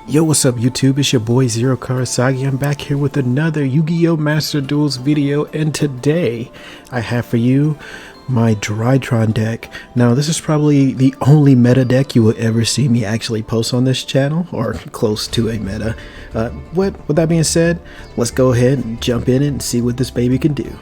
Yo, what's up YouTube? It's your boy Zero Kurasagi. I'm back here with another Yu-Gi-Oh! Master Duels video, and today I have for you my Drytron deck. Now this is probably the only meta deck you will ever see me actually post on this channel, or close to a meta. With that being said, let's go ahead and jump in and see what this baby can do.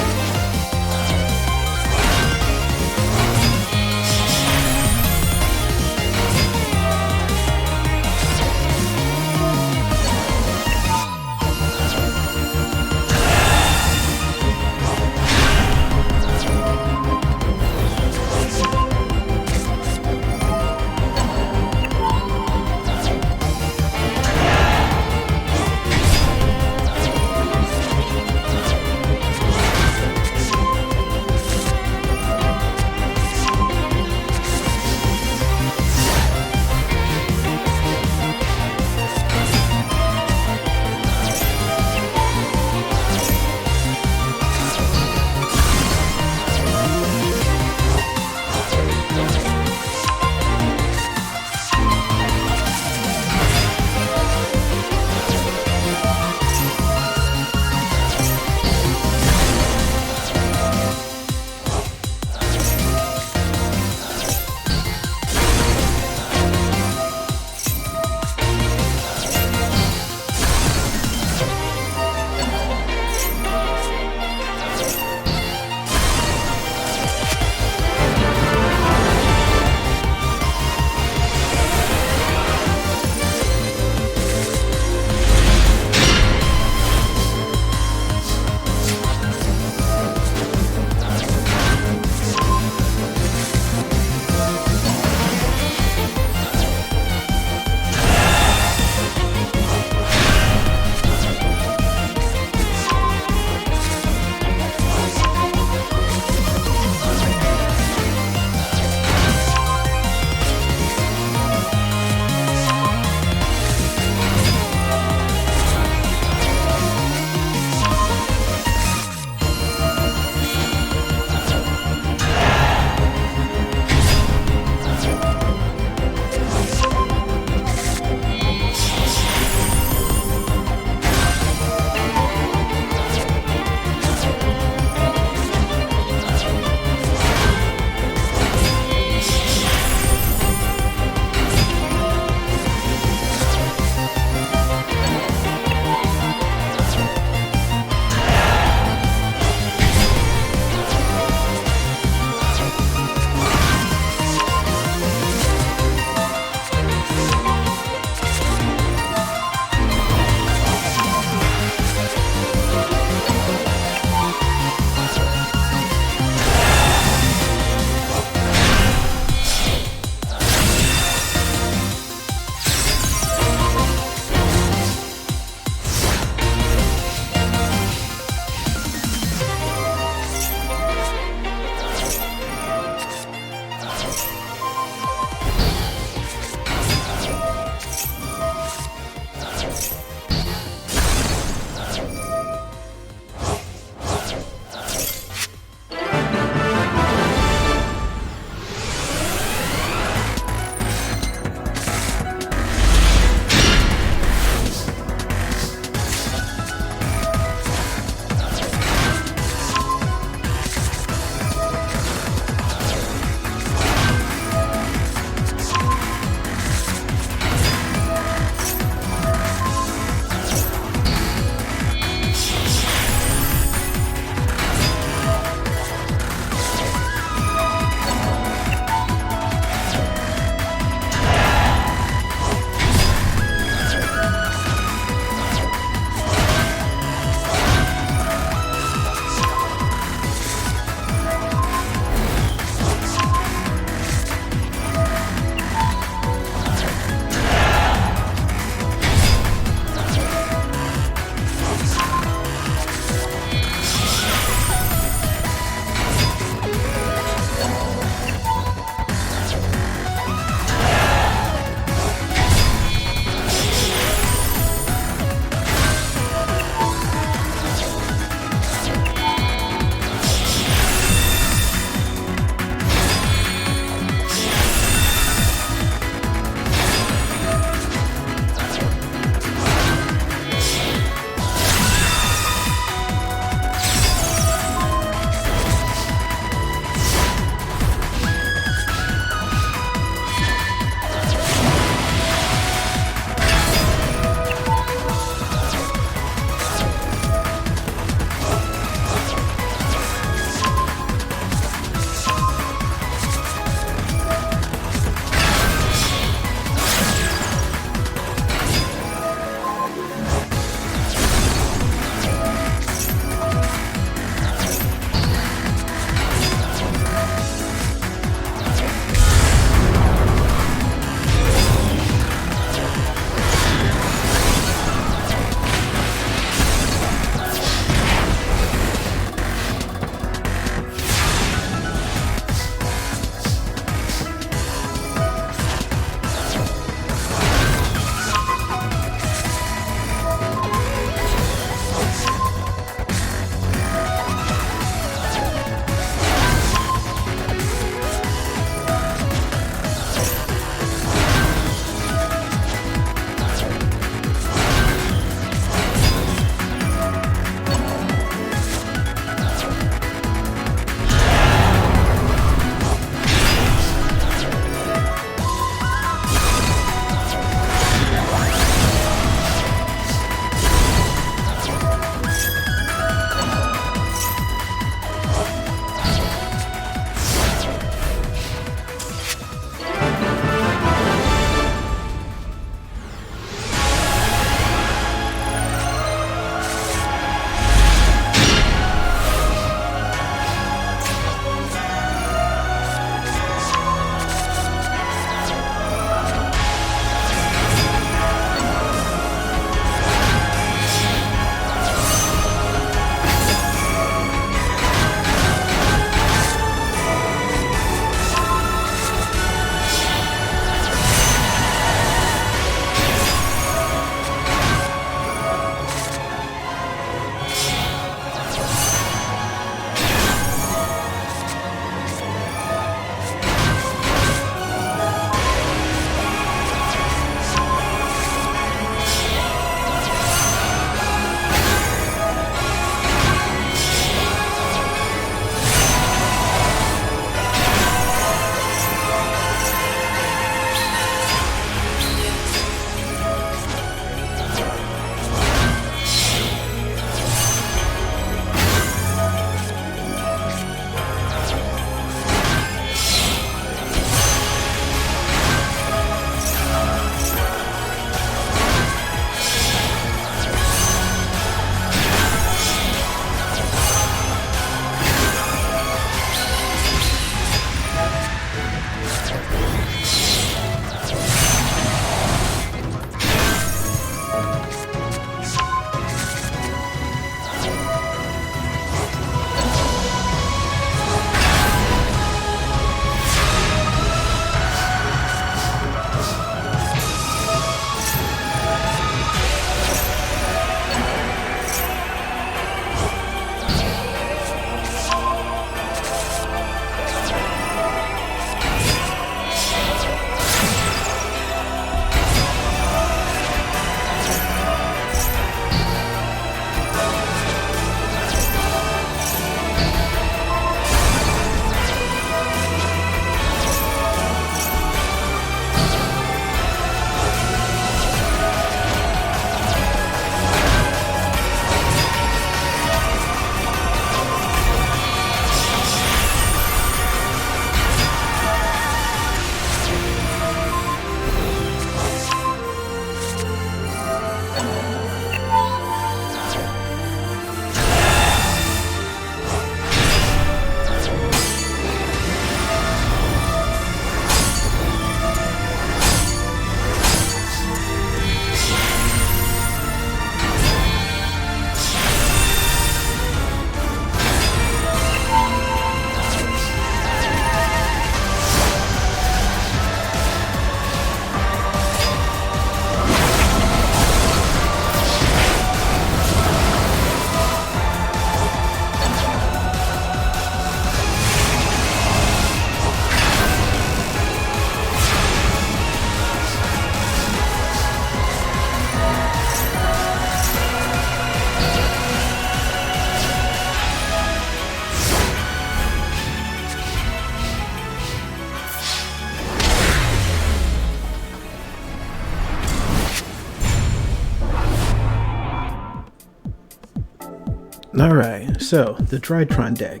Alright, so the Drytron deck.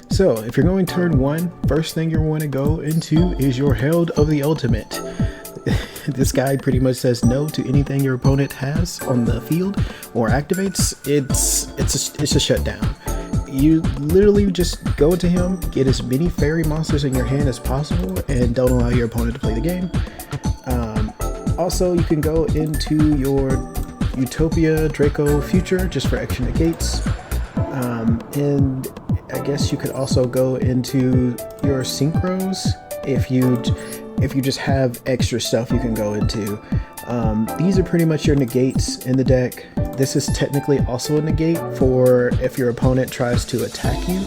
So if you're going turn 1, first thing you want to go into is your Herald of the Ultimate. This guy pretty much says no to anything your opponent has on the field or activates. It's a shutdown. You literally just go into him, get as many fairy monsters in your hand as possible, and don't allow your opponent to play the game. Also, you can go into your Utopia Draco Future just for extra negates. And I guess you could also go into your Synchros if you just have extra stuff you can go into. These are pretty much your negates in the deck. This is technically also a negate for if your opponent tries to attack you.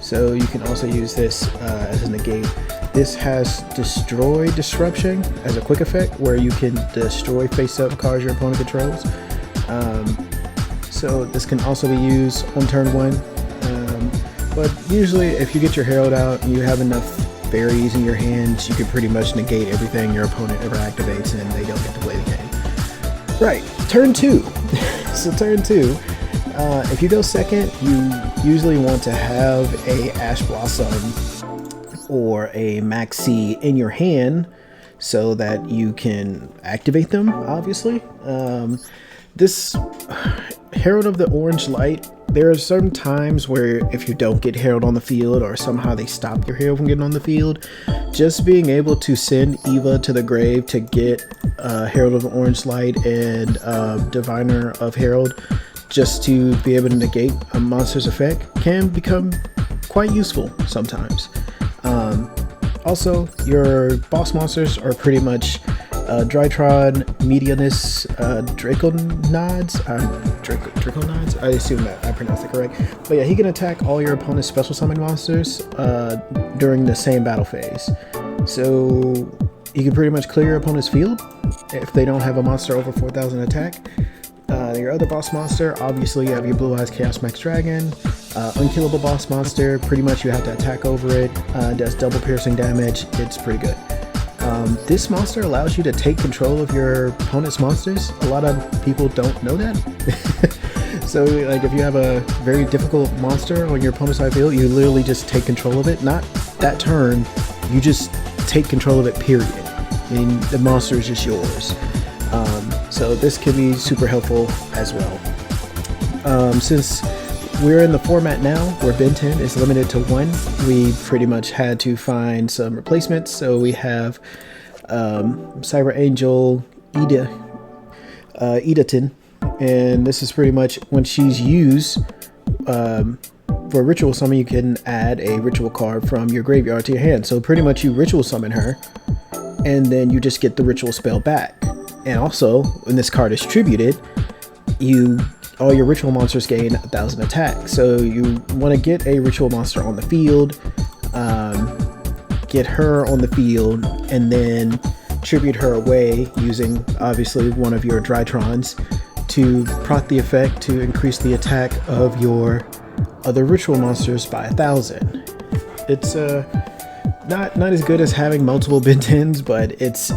So you can also use this as a negate. This has Destroy Disruption as a quick effect where you can destroy face-up cards your opponent controls. So this can also be used on turn 1. But usually if you get your Herald out and you have enough fairies in your hands, you can pretty much negate everything your opponent ever activates and they don't get to play the game. Right, turn 2. So turn 2, if you go second, you usually want to have a Ash Blossom or a Maxi in your hand so that you can activate them, obviously. This Herald of the Orange Light, there are certain times where if you don't get Herald on the field or somehow they stop your Herald from getting on the field, just being able to send Eva to the grave to get Herald of the Orange Light and Diviner of Herald just to be able to negate a monster's effect can become quite useful sometimes. Also, your boss monsters are pretty much Drytron, Medianus, Draconods, Draconods? I assume that I pronounced it correct. But yeah, he can attack all your opponent's special summon monsters during the same battle phase. So you can pretty much clear your opponent's field if they don't have a monster over 4,000 attack. Your other boss monster, obviously you have your Blue Eyes Chaos Max Dragon. Unkillable boss monster, pretty much you have to attack over it. Does double piercing damage. It's pretty good. This monster allows you to take control of your opponent's monsters. A lot of people don't know that. So like if you have a very difficult monster on your opponent's side field, you literally just take control of it. Not that turn, you just take control of it, period. I mean, the monster is just yours. So this can be super helpful as well. Since we're in the format now where Ben 10 is limited to 1, we pretty much had to find some replacements. So we have Cyber Angel Onnipotente, and this is pretty much when she's used for a ritual summon, you can add a ritual card from your graveyard to your hand. So pretty much you ritual summon her and then you just get the ritual spell back. And also when this card is tributed, all your ritual monsters gain 1,000 attack. So you want to get a ritual monster on the field, get her on the field, and then tribute her away using obviously one of your Drytrons to proc the effect to increase the attack of your other ritual monsters by 1,000. It's not as good as having multiple Ben 10s, but it's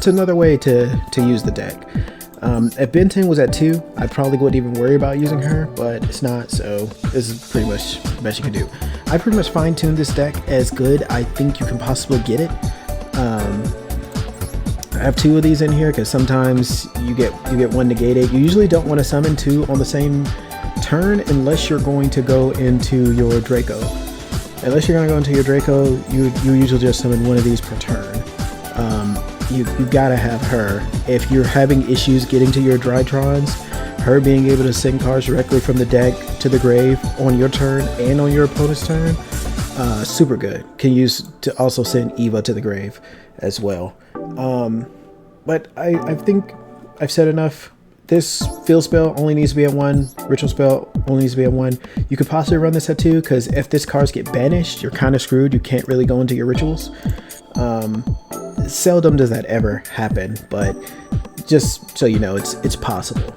another way to use the deck. If Ben 10 was at 2, I probably wouldn't even worry about using her, but it's not, so this is pretty much the best you can do. I pretty much fine-tuned this deck as good I think you can possibly get it. I have 2 of these in here because sometimes you get one negated. You usually don't want to summon 2 on the same turn unless you're going to go into your Draco. Unless you're going to go into your Draco, you usually just summon 1 of these per turn. You gotta have her. If you're having issues getting to your Drytrons, her being able to send cards directly from the deck to the grave on your turn and on your opponent's turn, super good. Can use to also send Eva to the grave as well. But I think I've said enough. This field spell only needs to be at 1. Ritual spell only needs to be at 1. You could possibly run this at 2 because if this cards get banished, you're kind of screwed. You can't really go into your rituals. Seldom does that ever happen, but just so you know, it's possible.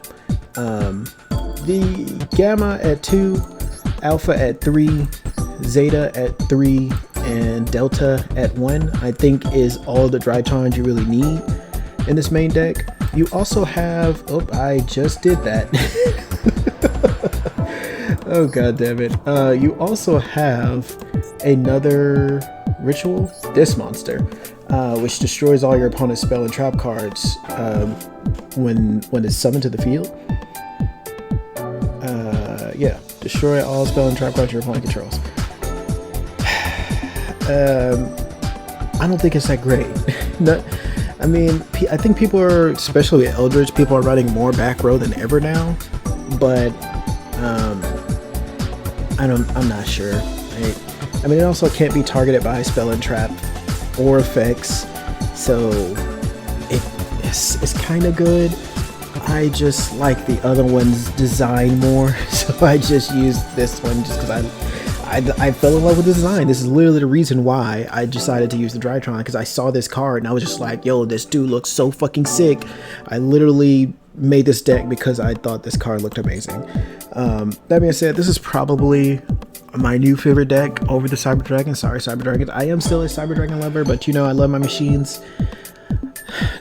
The Gamma at 2, Alpha at 3, Zeta at 3, and Delta at 1, I think is all the Drytrons you really need in this main deck. You also have, oh, I just did that. Oh god damn it. You also have another ritual, this monster, which destroys all your opponent's spell and trap cards when it's summoned to the field. Yeah, destroy all spell and trap cards your opponent controls. I don't think it's that great. No, I mean, I think people are, especially with Eldritch, people are running more back row than ever now, but I'm not sure. I mean, it also can't be targeted by spell and trap or effects, so it's kind of good. I just like the other one's design more, so I just used this one just because I fell in love with the design. This is literally the reason why I decided to use the Drytron, because I saw this card and I was just like, yo, this dude looks so fucking sick. I literally made this deck because I thought this card looked amazing. That being said, this is probably my new favorite deck over the Cyber Dragon. Sorry, Cyber Dragons. I am still a Cyber Dragon lover, but you know I love my machines.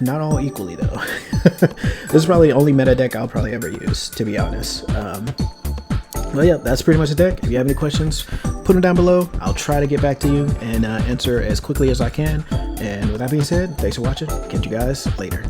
Not all equally though. This is probably the only meta deck I'll probably ever use, to be honest. Well, yeah, that's pretty much the deck. If you have any questions, put them down below. I'll try to get back to you and answer as quickly as I can. And with that being said, thanks for watching. Catch you guys later.